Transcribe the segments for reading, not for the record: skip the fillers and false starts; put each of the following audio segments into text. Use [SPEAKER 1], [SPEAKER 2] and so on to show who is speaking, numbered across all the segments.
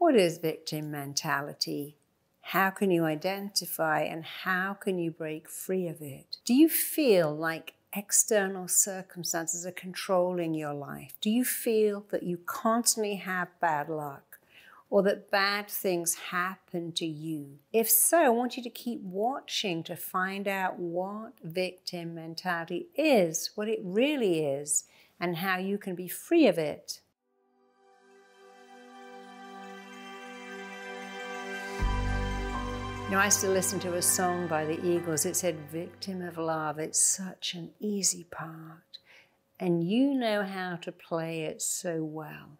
[SPEAKER 1] What is victim mentality? How can you identify and how can you break free of it? Do you feel like external circumstances are controlling your life? Do you feel that you constantly have bad luck or that bad things happen to you? If so, I want you to keep watching to find out what victim mentality is, what it really is, and how you can be free of it. You know, I used to listen to a song by the Eagles. It said, "Victim of love, it's such an easy part." And you know how to play it so well.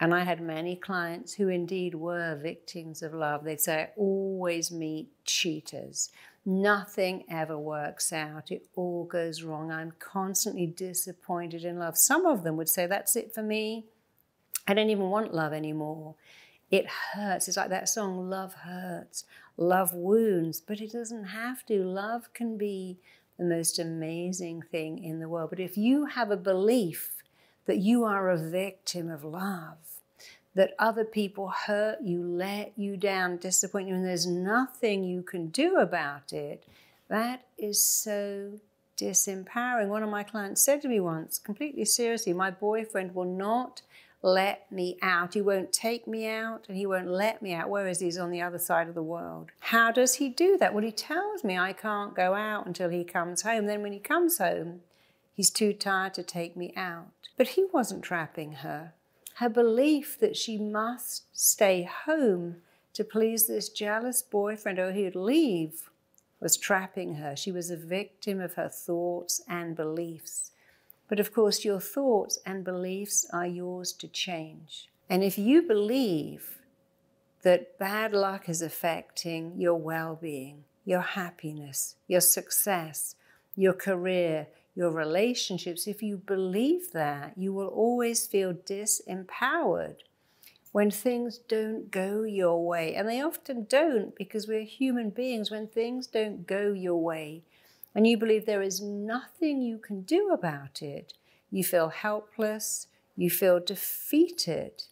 [SPEAKER 1] And I had many clients who indeed were victims of love. They'd say, "I always meet cheaters. Nothing ever works out. It all goes wrong. I'm constantly disappointed in love." Some of them would say, "That's it for me. I don't even want love anymore. It hurts." It's like that song, "Love hurts, love wounds," but it doesn't have to. Love can be the most amazing thing in the world. But if you have a belief that you are a victim of love, that other people hurt you, let you down, disappoint you, and there's nothing you can do about it, that is so disempowering. One of my clients said to me once, completely seriously, "My boyfriend will not let me out. He won't take me out and he won't let me out, whereas he's on the other side of the world." How does he do that? Well, he tells me I can't go out until he comes home. Then when he comes home, he's too tired to take me out. But he wasn't trapping her. Her belief that she must stay home to please this jealous boyfriend or he'd leave was trapping her. She was a victim of her thoughts and beliefs. But of course, your thoughts and beliefs are yours to change. And if you believe that bad luck is affecting your well-being, your happiness, your success, your career, your relationships, if you believe that, you will always feel disempowered when things don't go your way. And they often don't, because we're human beings. When things don't go your way, and you believe there is nothing you can do about it, you feel helpless, you feel defeated,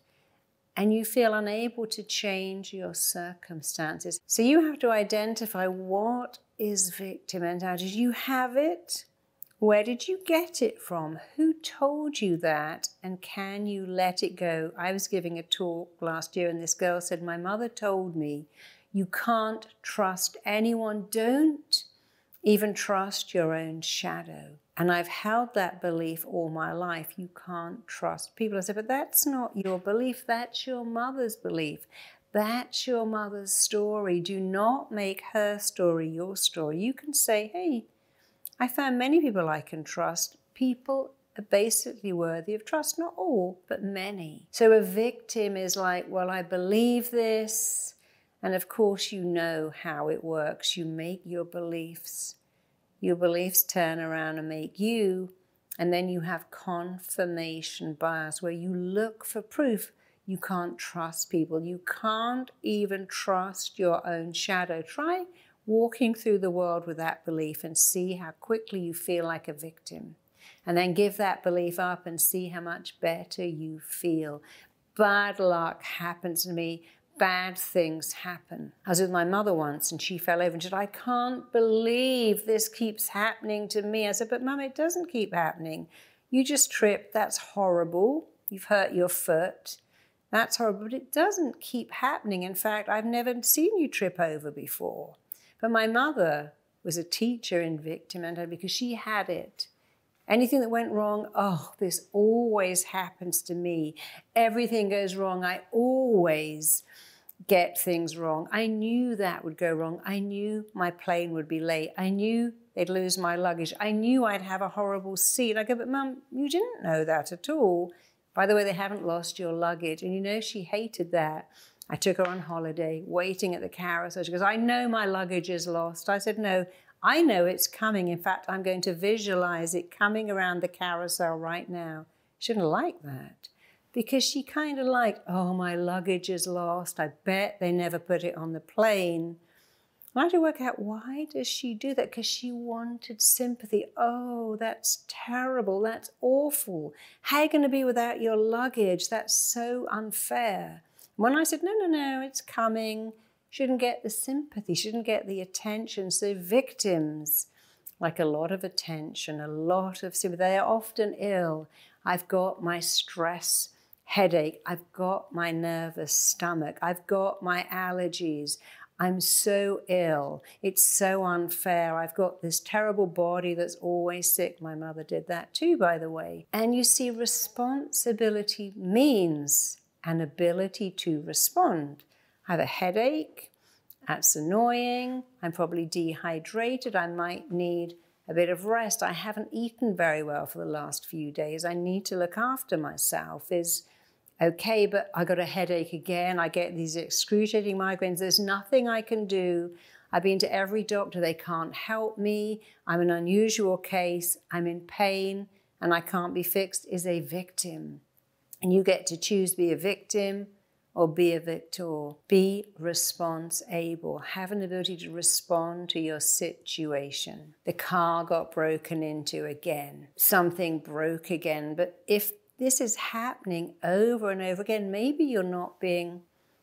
[SPEAKER 1] and you feel unable to change your circumstances. So you have to identify, what is victim mentality? Do you have it? Where did you get it from? Who told you that? And can you let it go? I was giving a talk last year and this girl said, "My mother told me you can't trust anyone. Don't even trust your own shadow." And I've held that belief all my life. You can't trust people. I said, "But that's not your belief. That's your mother's belief. That's your mother's story. Do not make her story your story." You can say, "Hey, I found many people I can trust. People are basically worthy of trust. Not all, but many." So a victim is like, "Well, I believe this." And of course, you know how it works. You make your beliefs. Your beliefs turn around and make you. And then you have confirmation bias, where you look for proof. You can't trust people. You can't even trust your own shadow. Try walking through the world with that belief and see how quickly you feel like a victim. And then give that belief up and see how much better you feel. Bad luck happens to me. Bad things happen. I was with my mother once and she fell over and she said, "I can't believe this keeps happening to me." I said, "But Mum, it doesn't keep happening. You just tripped. That's horrible. You've hurt your foot. That's horrible. But it doesn't keep happening. In fact, I've never seen you trip over before." But my mother was a teacher in victim mentality because she had it. Anything that went wrong, "Oh, this always happens to me. Everything goes wrong. I always get things wrong. I knew that would go wrong. I knew my plane would be late. I knew they'd lose my luggage. I knew I'd have a horrible seat." I go, "But Mum, you didn't know that at all. By the way, they haven't lost your luggage." And you know, she hated that. I took her on holiday, waiting at the carousel. She goes, "I know my luggage is lost." I said, "No, I know it's coming. In fact, I'm going to visualize it coming around the carousel right now." She didn't like that because she kind of liked, "Oh, my luggage is lost. I bet they never put it on the plane." And I had to work out, why does she do that? Because she wanted sympathy. "Oh, that's terrible. That's awful. How are you going to be without your luggage? That's so unfair." When I said, no, it's coming, shouldn't get the sympathy, shouldn't get the attention. So victims, like a lot of attention, a lot of sympathy, they are often ill. I've got my stress headache, I've got my nervous stomach, I've got my allergies, I'm so ill, it's so unfair, I've got this terrible body that's always sick. My mother did that too, by the way. And you see, responsibility means an ability to respond. I have a headache, that's annoying, I'm probably dehydrated, I might need a bit of rest, I haven't eaten very well for the last few days, I need to look after myself, is okay, but I got a headache again, I get these excruciating migraines, there's nothing I can do. I've been to every doctor, they can't help me, I'm an unusual case, I'm in pain, and I can't be fixed, is a victim. And you get to choose, be a victim or be a victor. Be response-able. Have an ability to respond to your situation. The car got broken into again. Something broke again. But if this is happening over and over again, maybe you're not being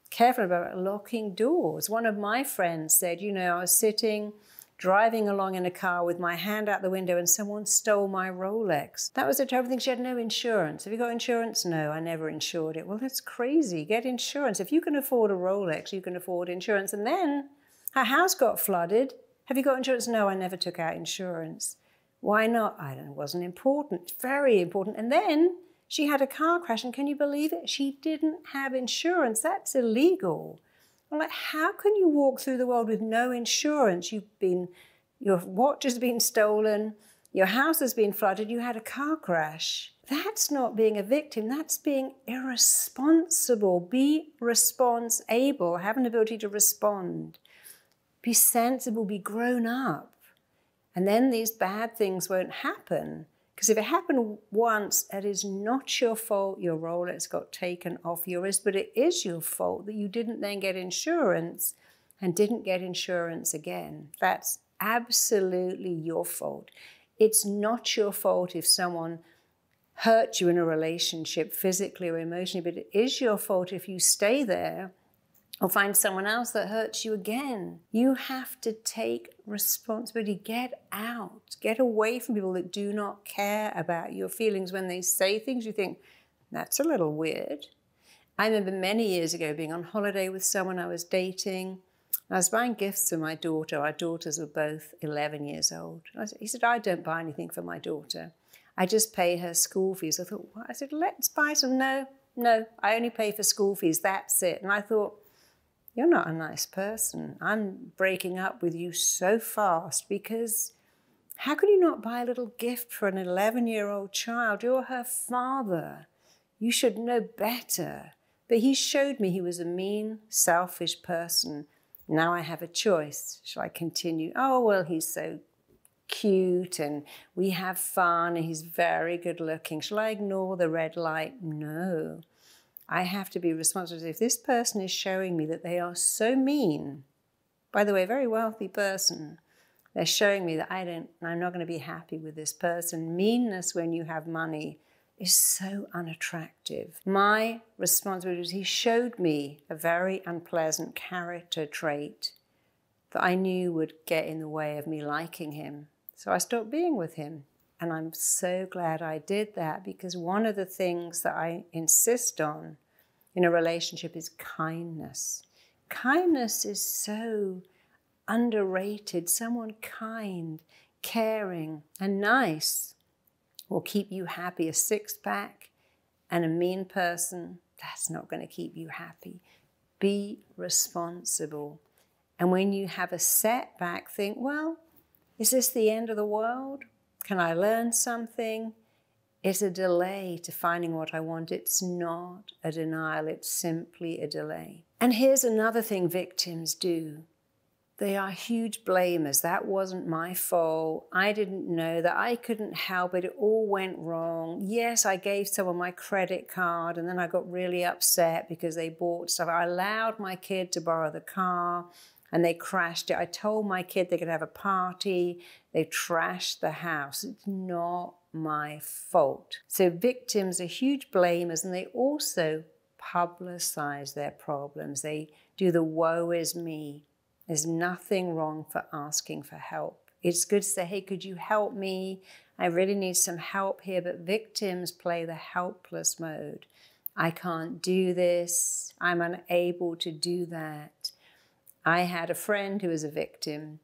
[SPEAKER 1] careful about locking doors. One of my friends said, I was driving along in a car with my hand out the window and someone stole my Rolex. That was a terrible thing. She had no insurance. Have you got insurance? No, I never insured it. Well, that's crazy. Get insurance. If you can afford a Rolex, you can afford insurance. And then her house got flooded. Have you got insurance? No, I never took out insurance. Why not? I don't know. It wasn't important. Very important. And then she had a car crash, and can you believe it? She didn't have insurance. That's illegal. I'm like, how can you walk through the world with no insurance? Your watch has been stolen, your house has been flooded, you had a car crash. That's not being a victim, that's being irresponsible. Be response-able, have an ability to respond. Be sensible, be grown up. And then these bad things won't happen. Because if it happened once, it is not your fault your Rolex got taken off your wrist, but it is your fault that you didn't then get insurance and didn't get insurance again. That's absolutely your fault. It's not your fault if someone hurt you in a relationship, physically or emotionally, but it is your fault if you stay there or find someone else that hurts you again. You have to take responsibility. Get out. Get away from people that do not care about your feelings. When they say things, you think, that's a little weird. I remember many years ago being on holiday with someone I was dating. I was buying gifts for my daughter. Our daughters were both 11 years old. He said, I don't buy anything for my daughter. I just pay her school fees. I thought, what? I said, let's buy some. No, I only pay for school fees. That's it. And I thought, you're not a nice person. I'm breaking up with you so fast because how can you not buy a little gift for an 11-year-old child? You're her father. You should know better. But he showed me he was a mean, selfish person. Now I have a choice. Shall I continue? Oh, well, he's so cute and we have fun and he's very good looking. Shall I ignore the red light? No. I have to be responsible. If this person is showing me that they are so mean, by the way, a very wealthy person, they're showing me that I'm not going to be happy with this person. Meanness when you have money is so unattractive. My responsibility is he showed me a very unpleasant character trait that I knew would get in the way of me liking him. So I stopped being with him. And I'm so glad I did that, because one of the things that I insist on in a relationship is kindness. Kindness is so underrated. Someone kind, caring, and nice will keep you happy. A six-pack and a mean person, that's not going to keep you happy. Be responsible. And when you have a setback, think, well, is this the end of the world? Can I learn something? It's a delay to finding what I want. It's not a denial. It's simply a delay. And here's another thing victims do. They are huge blamers. That wasn't my fault. I didn't know that. I couldn't help it. It all went wrong. Yes, I gave someone my credit card and then I got really upset because they bought stuff. I allowed my kid to borrow the car and they crashed it. I told my kid they could have a party. They trashed the house. It's not my fault. So victims are huge blamers, and they also publicize their problems. They do the woe is me. There's nothing wrong for asking for help. It's good to say, hey, could you help me? I really need some help here. But victims play the helpless mode. I can't do this. I'm unable to do that. I had a friend who was a victim.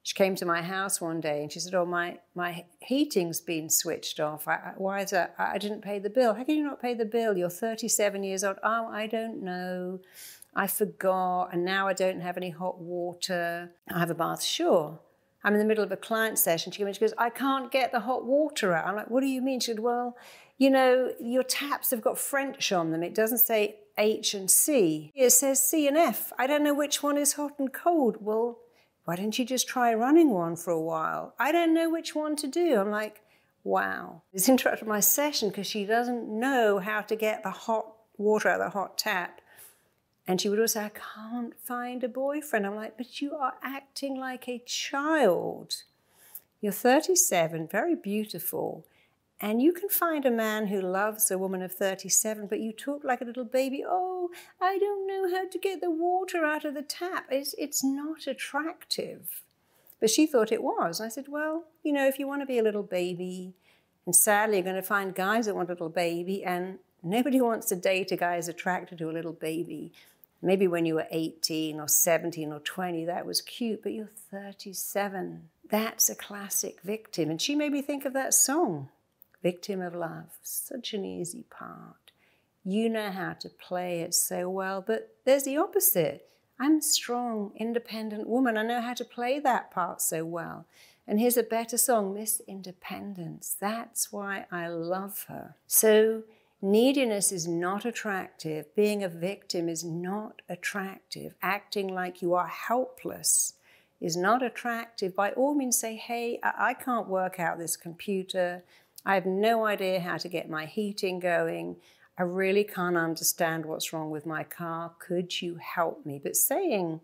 [SPEAKER 1] She came to my house one day and she said, oh, my heating's been switched off. Why is that? I didn't pay the bill. How can you not pay the bill? You're 37 years old. Oh, I don't know. I forgot. And now I don't have any hot water. I have a bath. Sure. I'm in the middle of a client session. She came in, she goes, I can't get the hot water out. I'm like, what do you mean? She said, well, you know, your taps have got French on them. It doesn't say H and C. It says C and F. I don't know which one is hot and cold. Well, why don't you just try running one for a while? I don't know which one to do. I'm like, wow. It's interrupted my session because she doesn't know how to get the hot water out of the hot tap. And she would always say, I can't find a boyfriend. I'm like, but you are acting like a child. You're 37, very beautiful. And you can find a man who loves a woman of 37, but you talk like a little baby. Oh, I don't know how to get the water out of the tap. It's not attractive. But she thought it was. And I said, well, you know, if you want to be a little baby, and sadly you're going to find guys that want a little baby, and nobody wants to date a guy who's attracted to a little baby. Maybe when you were 18 or 17 or 20, that was cute, but you're 37. That's a classic victim. And she made me think of that song. Victim of love, such an easy part. You know how to play it so well, but there's the opposite. I'm a strong, independent woman. I know how to play that part so well. And here's a better song, Miss Independence. That's why I love her. So neediness is not attractive. Being a victim is not attractive. Acting like you are helpless is not attractive. By all means say, hey, I can't work out this computer. I have no idea how to get my heating going. I really can't understand what's wrong with my car. Could you help me? But saying,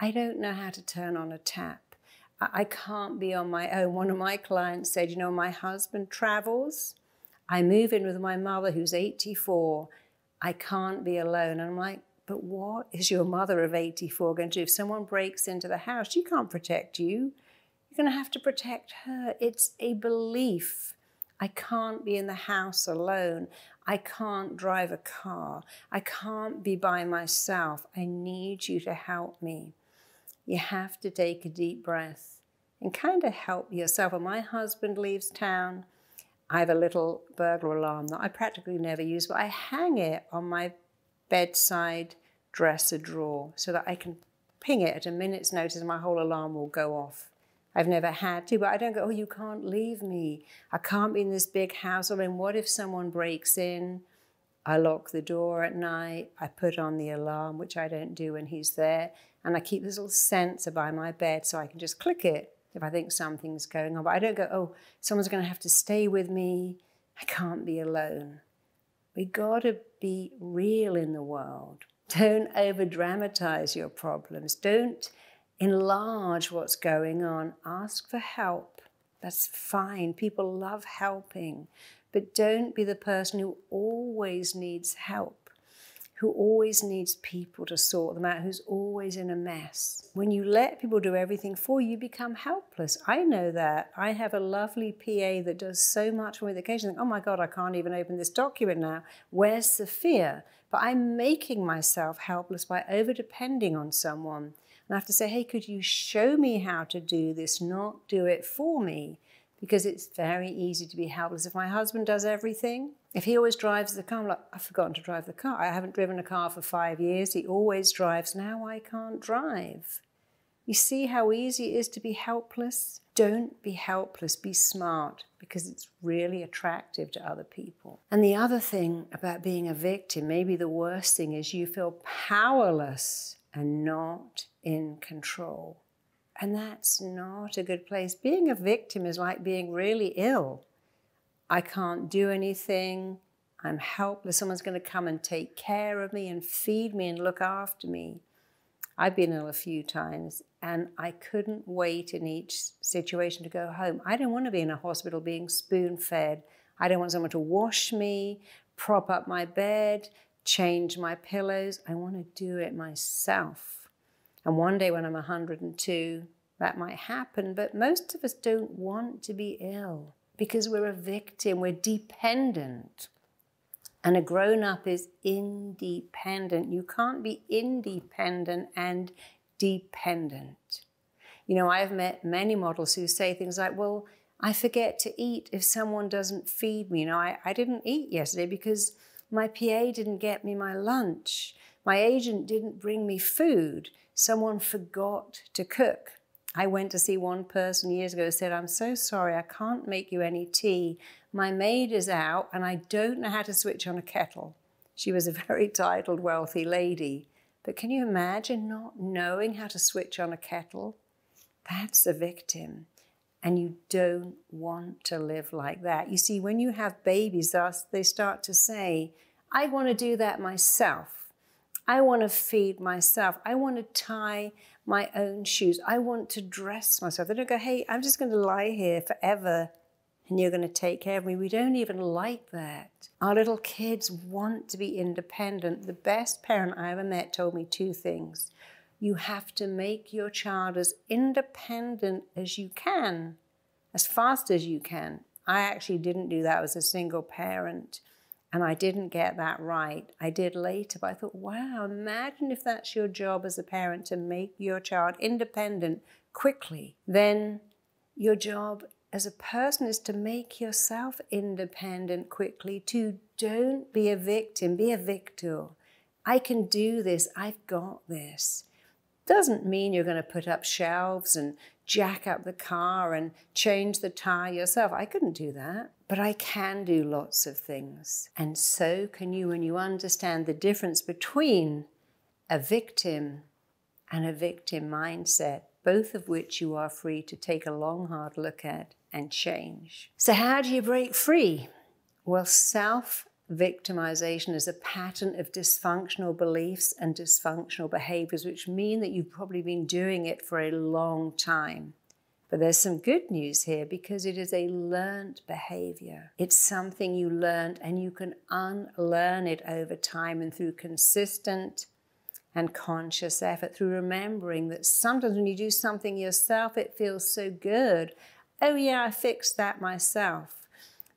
[SPEAKER 1] I don't know how to turn on a tap. I can't be on my own. One of my clients said, you know, my husband travels. I move in with my mother who's 84. I can't be alone. And I'm like, but what is your mother of 84 going to do? If someone breaks into the house, she can't protect you. You're going to have to protect her. It's a belief. I can't be in the house alone. I can't drive a car. I can't be by myself. I need you to help me. You have to take a deep breath and kind of help yourself. When my husband leaves town, I have a little burglar alarm that I practically never use, but I hang it on my bedside dresser drawer so that I can ping it at a minute's notice and my whole alarm will go off. I've never had to, but I don't go, oh, you can't leave me. I can't be in this big house alone. What if someone breaks in? I lock the door at night. I put on the alarm, which I don't do when he's there. And I keep this little sensor by my bed so I can just click it if I think something's going on. But I don't go, oh, someone's going to have to stay with me. I can't be alone. We got to be real in the world. Don't over-dramatize your problems. Don't enlarge what's going on. Ask for help. That's fine. People love helping. But don't be the person who always needs help, who always needs people to sort them out, who's always in a mess. When you let people do everything for you, you become helpless. I know that. I have a lovely PA that does so much for me. Occasionally think, oh my God, I can't even open this document now. Where's Sophia? But I'm making myself helpless by over-depending on someone. And I have to say, hey, could you show me how to do this, not do it for me? Because it's very easy to be helpless. If my husband does everything, if he always drives the car, I'm like, I've forgotten to drive the car. I haven't driven a car for 5 years. He always drives. Now I can't drive. You see how easy it is to be helpless? Don't be helpless. Be smart, because it's really attractive to other people. And the other thing about being a victim, maybe the worst thing, is you feel powerless and not in control. And that's not a good place. Being a victim is like being really ill. I can't do anything. I'm helpless. Someone's going to come and take care of me and feed me and look after me. I've been ill a few times, and I couldn't wait in each situation to go home. I don't want to be in a hospital being spoon-fed. I don't want someone to wash me, prop up my bed, change my pillows. I want to do it myself. And one day when I'm 102, that might happen, but most of us don't want to be ill because we're a victim, we're dependent. And a grown-up is independent. You can't be independent and dependent. You know, I've met many models who say things like, well, I forget to eat if someone doesn't feed me. You know, I didn't eat yesterday because my PA didn't get me my lunch. My agent didn't bring me food. Someone forgot to cook. I went to see one person years ago who said, I'm so sorry, I can't make you any tea. My maid is out and I don't know how to switch on a kettle. She was a very titled, wealthy lady. But can you imagine not knowing how to switch on a kettle? That's a victim. And you don't want to live like that. You see, when you have babies, they start to say, I want to do that myself. I want to feed myself. I want to tie my own shoes. I want to dress myself. They don't go, hey, I'm just going to lie here forever and you're going to take care of me. We don't even like that. Our little kids want to be independent. The best parent I ever met told me two things. You have to make your child as independent as you can, as fast as you can. I actually didn't do that as a single parent. And I didn't get that right. I did later, but I thought, wow, imagine if that's your job as a parent, to make your child independent quickly. Then your job as a person is to make yourself independent quickly too. Don't be a victim, be a victor. I can do this, I've got this. Doesn't mean you're going to put up shelves and jack up the car and change the tire yourself. I couldn't do that. But I can do lots of things. And so can you when you understand the difference between a victim and a victim mindset, both of which you are free to take a long, hard look at and change. So how do you break free? Well, self-victimization is a pattern of dysfunctional beliefs and dysfunctional behaviors, which mean that you've probably been doing it for a long time. But there's some good news here because it is a learned behavior. It's something you learned and you can unlearn it over time and through consistent and conscious effort, through remembering that sometimes when you do something yourself, it feels so good. Oh yeah, I fixed that myself.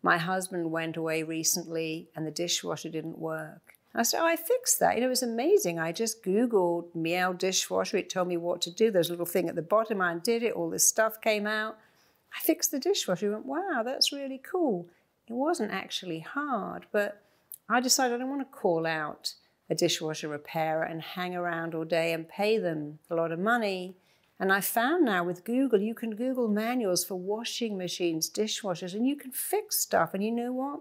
[SPEAKER 1] My husband went away recently and the dishwasher didn't work. I said, oh, I fixed that. You know, it was amazing. I just Googled meow dishwasher. It told me what to do. There's a little thing at the bottom. I undid it. All this stuff came out. I fixed the dishwasher. He went, wow, that's really cool. It wasn't actually hard, but I decided I don't want to call out a dishwasher repairer and hang around all day and pay them a lot of money. And I found now with Google, you can Google manuals for washing machines, dishwashers, and you can fix stuff. And you know what?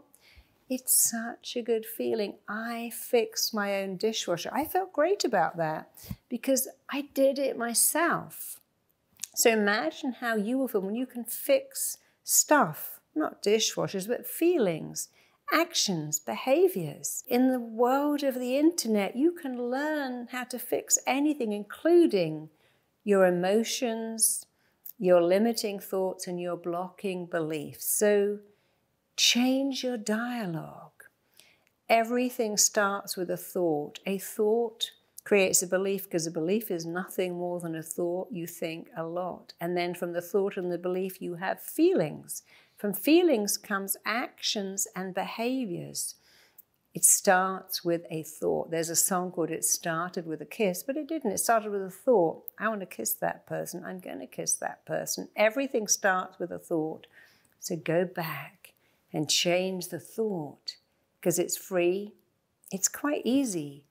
[SPEAKER 1] It's such a good feeling. I fixed my own dishwasher. I felt great about that because I did it myself. So imagine how you will feel when you can fix stuff, not dishwashers, but feelings, actions, behaviors. In the world of the internet, you can learn how to fix anything, including your emotions, your limiting thoughts, and your blocking beliefs. So change your dialogue. Everything starts with a thought. A thought creates a belief because a belief is nothing more than a thought. You think a lot. And then from the thought and the belief, you have feelings. From feelings comes actions and behaviors. It starts with a thought. There's a song called It Started With a Kiss, but it didn't. It started with a thought. I want to kiss that person. I'm going to kiss that person. Everything starts with a thought. So go back and change the thought because it's free, it's quite easy,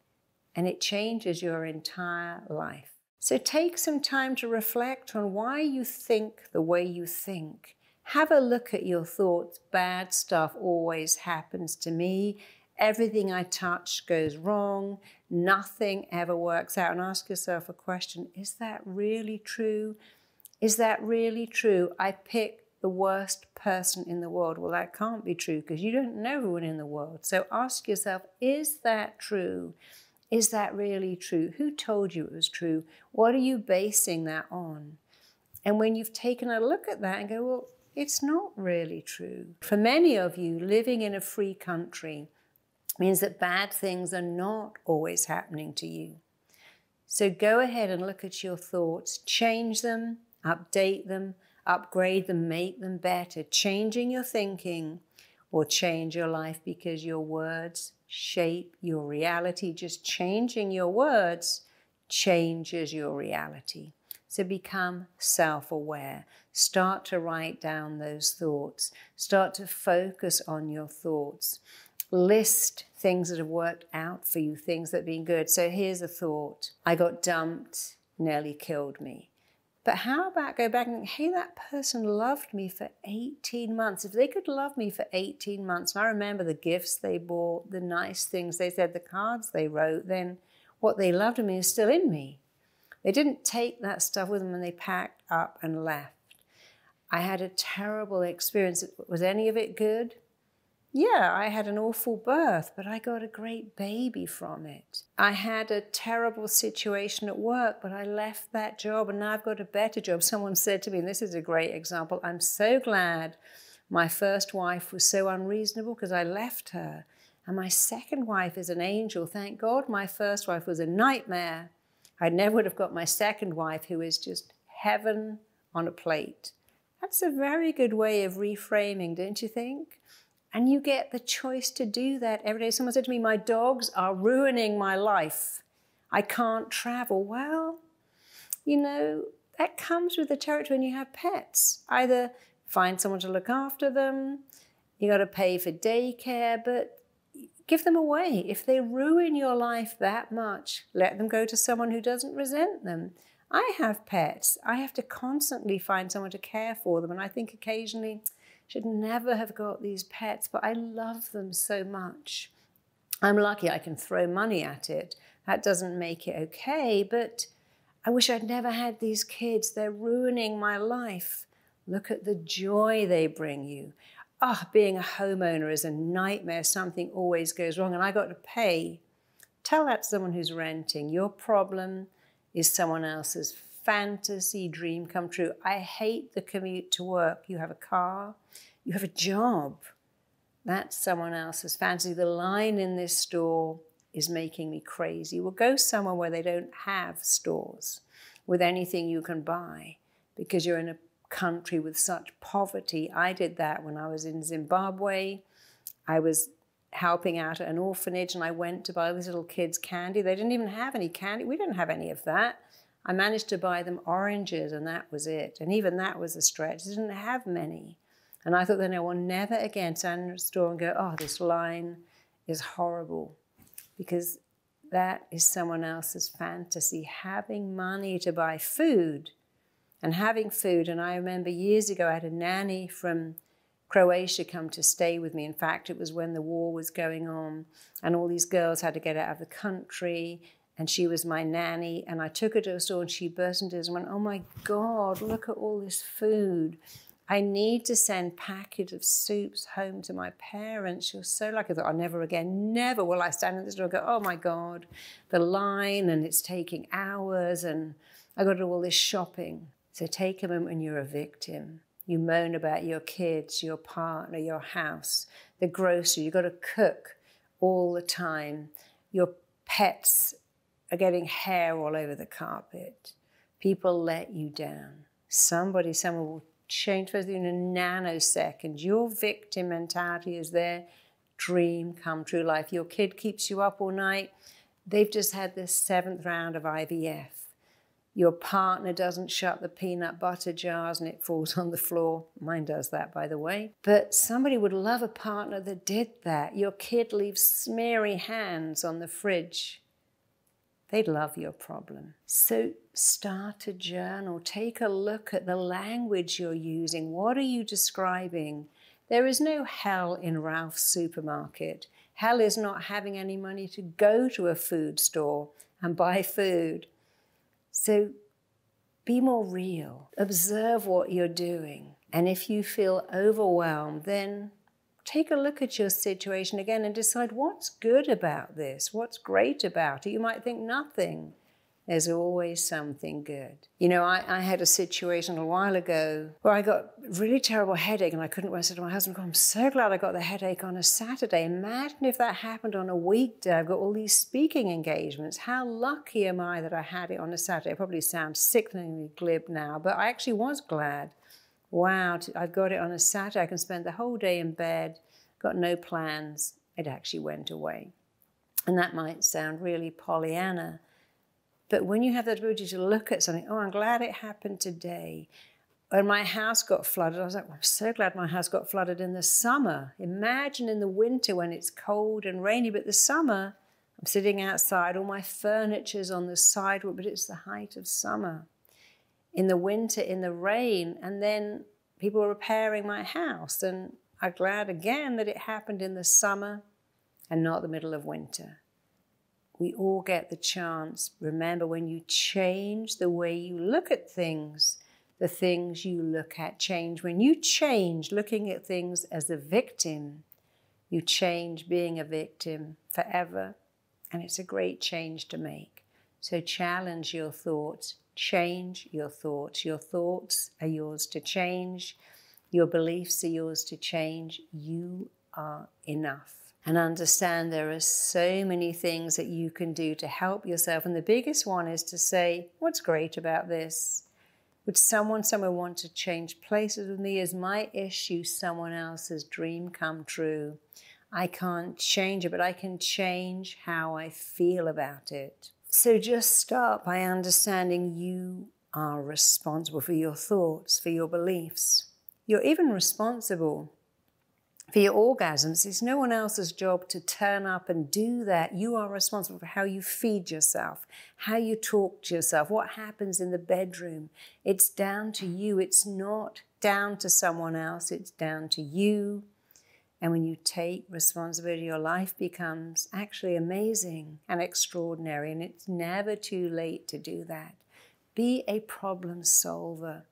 [SPEAKER 1] and it changes your entire life. So take some time to reflect on why you think the way you think. Have a look at your thoughts. Bad stuff always happens to me. Everything I touch goes wrong. Nothing ever works out. And ask yourself a question, is that really true? Is that really true? I pick the worst person in the world. Well, that can't be true because you don't know everyone in the world. So ask yourself, is that true? Is that really true? Who told you it was true? What are you basing that on? And when you've taken a look at that and go, well, it's not really true. For many of you living in a free country, means that bad things are not always happening to you. So go ahead and look at your thoughts, change them, update them, upgrade them, make them better. Changing your thinking will change your life because your words shape your reality. Just changing your words changes your reality. So become self-aware. Start to write down those thoughts. Start to focus on your thoughts. List things that have worked out for you, things that have been good. So here's a thought. I got dumped, nearly killed me. But how about go back and think, hey, that person loved me for 18 months. If they could love me for 18 months, and I remember the gifts they bought, the nice things they said, the cards they wrote, then what they loved in me is still in me. They didn't take that stuff with them and they packed up and left. I had a terrible experience. Was any of it good? Yeah, I had an awful birth, but I got a great baby from it. I had a terrible situation at work, but I left that job and now I've got a better job. Someone said to me, and this is a great example, I'm so glad my first wife was so unreasonable because I left her. And my second wife is an angel. Thank God my first wife was a nightmare. I never would have got my second wife, who is just heaven on a plate. That's a very good way of reframing, don't you think? And you get the choice to do that every day. Someone said to me, my dogs are ruining my life. I can't travel. Well, you know, that comes with the territory when you have pets. Either find someone to look after them, you got to pay for daycare, but give them away. If they ruin your life that much, let them go to someone who doesn't resent them. I have pets. I have to constantly find someone to care for them. And I think occasionally, should never have got these pets, but I love them so much. I'm lucky I can throw money at it. That doesn't make it okay, but I wish I'd never had these kids. They're ruining my life. Look at the joy they bring you. Being a homeowner is a nightmare. Something always goes wrong, and I got to pay. Tell that to someone who's renting. Your problem is someone else's fantasy dream come true. I hate the commute to work. You have a car, you have a job. That's someone else's fantasy. The line in this store is making me crazy. Well, go somewhere where they don't have stores with anything you can buy because you're in a country with such poverty. I did that when I was in Zimbabwe. I was helping out at an orphanage and I went to buy these little kids candy. They didn't even have any candy. We didn't have any of that. I managed to buy them oranges and that was it. And even that was a stretch. They didn't have many. And I thought, then I will never again stand in a store and go, oh, this line is horrible. Because that is someone else's fantasy. Having money to buy food and having food. And I remember years ago, I had a nanny from Croatia come to stay with me. In fact, it was when the war was going on and all these girls had to get out of the country. And she was my nanny, and I took her to a store, and she burst into tears and went, oh my God, look at all this food. I need to send packets of soups home to my parents. She was so lucky. I thought, oh, never again, never will I stand in the store and go, oh my God, the line, and it's taking hours, and I got to do all this shopping. So take a moment when you're a victim. You moan about your kids, your partner, your house, the grocery. You've got to cook all the time. Your pets are getting hair all over the carpet. People let you down. Someone will change for you in a nanosecond. Your victim mentality is their dream come true life. Your kid keeps you up all night. They've just had the 7th round of IVF. Your partner doesn't shut the peanut butter jars and it falls on the floor. Mine does that, by the way. But somebody would love a partner that did that. Your kid leaves smeary hands on the fridge. They'd love your problem. So start a journal. Take a look at the language you're using. What are you describing? There is no hell in Ralph's supermarket. Hell is not having any money to go to a food store and buy food. So be more real. Observe what you're doing. And if you feel overwhelmed, then take a look at your situation again and decide what's good about this, what's great about it. You might think nothing. There's always something good. You know, I had a situation a while ago where I got a really terrible headache and I couldn't rest. I said to my husband, I'm so glad I got the headache on a Saturday. Imagine if that happened on a weekday. I've got all these speaking engagements. How lucky am I that I had it on a Saturday? It probably sounds sickeningly glib now, but I actually was glad. Wow, I've got it on a Saturday. I can spend the whole day in bed, got no plans. It actually went away. And that might sound really Pollyanna, but when you have that ability to look at something, oh, I'm glad it happened today. When my house got flooded, I was like, well, I'm so glad my house got flooded in the summer. Imagine in the winter when it's cold and rainy, but the summer, I'm sitting outside, all my furniture's on the sidewalk, but it's the height of summer. In the winter, in the rain, and then people were repairing my house. And I'm glad again that it happened in the summer and not the middle of winter. We all get the chance. Remember, when you change the way you look at things, the things you look at change. When you change looking at things as a victim, you change being a victim forever. And it's a great change to make. So challenge your thoughts, change your thoughts. Your thoughts are yours to change. Your beliefs are yours to change. You are enough. And understand there are so many things that you can do to help yourself. And the biggest one is to say, what's great about this? Would someone somewhere want to change places with me? Is my issue someone else's dream come true? I can't change it, but I can change how I feel about it. So just start by understanding you are responsible for your thoughts, for your beliefs. You're even responsible for your orgasms. It's no one else's job to turn up and do that. You are responsible for how you feed yourself, how you talk to yourself, what happens in the bedroom. It's down to you. It's not down to someone else. It's down to you. And when you take responsibility, your life becomes actually amazing and extraordinary. And it's never too late to do that. Be a problem solver.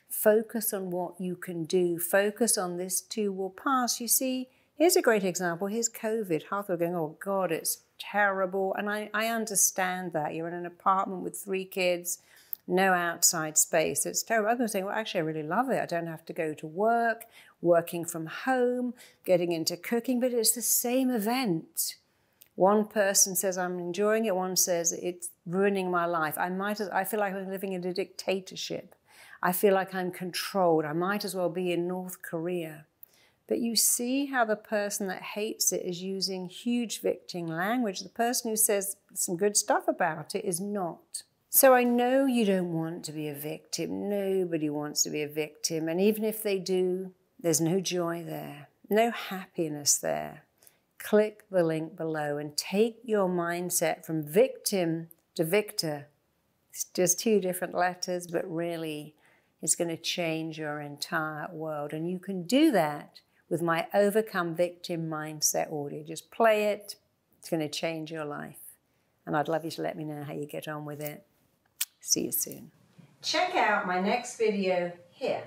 [SPEAKER 1] Focus on what you can do. Focus on this too will pass. You see, here's a great example. Here's COVID. Half are going, oh God, it's terrible. And I understand that. You're in an apartment with 3 kids, no outside space. It's terrible. Others saying, well, actually, I really love it. I don't have to go to work, working from home, getting into cooking, but it's the same event. One person says, I'm enjoying it. One says, it's ruining my life. I feel like I'm living in a dictatorship. I feel like I'm controlled. I might as well be in North Korea. But you see how the person that hates it is using huge victim language. The person who says some good stuff about it is not. So I know you don't want to be a victim. Nobody wants to be a victim. And even if they do, there's no joy there, no happiness there. Click the link below and take your mindset from victim to victor. It's just 2 different letters, but really, it's going to change your entire world. And you can do that with my Overcome Victim Mindset audio. Just play it. It's going to change your life. And I'd love you to let me know how you get on with it. See you soon. Check out my next video here.